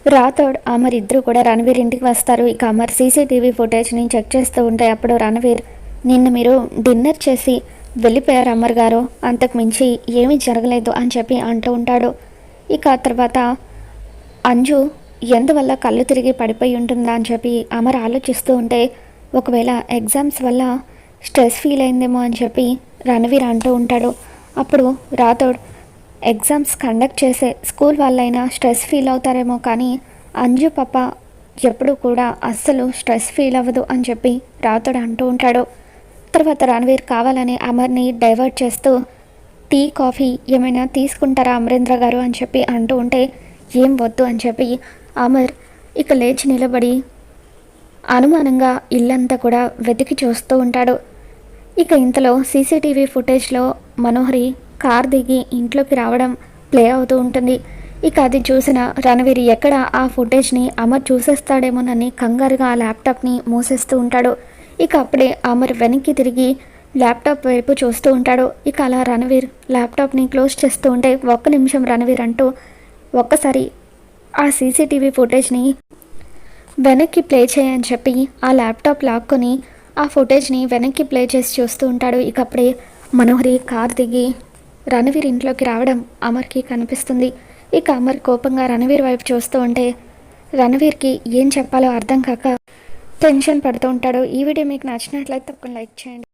రాథోడ్ అమర్ ఇద్దరు కూడా రణవీర్ ఇంటికి వస్తారు. ఇక అమర్ సీసీటీవీ ఫుటేజ్ని చెక్ చేస్తూ ఉంటే అప్పుడు రణవీర్, నిన్న మీరు డిన్నర్ చేసి వెళ్ళిపోయారు అమర్ గారు, అంతకు మించి ఏమీ జరగలేదు అని చెప్పి అంటూ ఉంటాడు. ఇక ఆ తర్వాత అంజు ఎందువల్ల కళ్ళు తిరిగి పడిపోయి ఉంటుందా అని చెప్పి అమర్ ఆలోచిస్తూ ఉంటే, ఒకవేళ ఎగ్జామ్స్ వల్ల స్ట్రెస్ ఫీల్ అయిందేమో అని చెప్పి రణవీర్ అంటూ ఉంటాడు. అప్పుడు రాథోడ్, ఎగ్జామ్స్ కండక్ట్ చేసే స్కూల్ వాళ్ళైనా స్ట్రెస్ ఫీల్ అవుతారేమో, కానీ అంజు పాప ఎప్పుడు కూడా అస్సలు స్ట్రెస్ ఫీల్ అవ్వదు అని చెప్పి రాథోడ్ అంటూ ఉంటాడు. తర్వాత రణవీర్ కావాలని అమర్ని డైవర్ట్ చేస్తూ, టీ కాఫీ ఏమైనా తీసుకుంటారా అమరేంద్ర గారు అని చెప్పి అంటూ ఉంటే, ఏం వద్దు అని చెప్పి అమర్ ఇక లేచి నిలబడి అనుమానంగా ఇల్లంతా కూడా వెతికి చూస్తూ ఉంటాడు. ఇక ఇంతలో సీసీటీవీ ఫుటేజ్లో మనోహరి కార్ దిగి ఇంట్లోకి రావడం ప్లే అవుతూ ఉంటుంది. ఇక అది చూసిన రణవీర్ ఎక్కడ ఆ ఫుటేజ్ని అమర్ చూసేస్తాడేమోనని కంగారుగా ఆ ల్యాప్టాప్ని మూసేస్తూ ఉంటాడు. ఇక అప్పుడే అమర్ వెనక్కి తిరిగి ల్యాప్టాప్ వైపు చూస్తూ ఉంటాడు. ఇక అలా రణవీర్ ల్యాప్టాప్ని క్లోజ్ చేస్తూ ఉంటే, ఒక్క నిమిషం రణవీర్ అంటూ ఒక్కసారి ఆ సీసీటీవీ ఫుటేజ్ని వెనక్కి ప్లే చేయని చెప్పి ఆ ల్యాప్టాప్ లాక్కొని ఆ ఫుటేజ్ని వెనక్కి ప్లే చేసి చూస్తూ ఉంటాడు. ఇక అప్పుడే మనోహరి కార్ దిగి రణవీర్ ఇంట్లోకి రావడం అమర్కి కనిపిస్తుంది. ఇక అమర్ కోపంగా రణవీర్ వైపు చూస్తూ ఉంటే రణవీర్కి ఏం చెప్పాలో అర్థం కాక టెన్షన్ పడుతూ ఉంటాడు. ఈ వీడియో మీకు నచ్చినట్లయితే తప్పకుండా లైక్ చేయండి.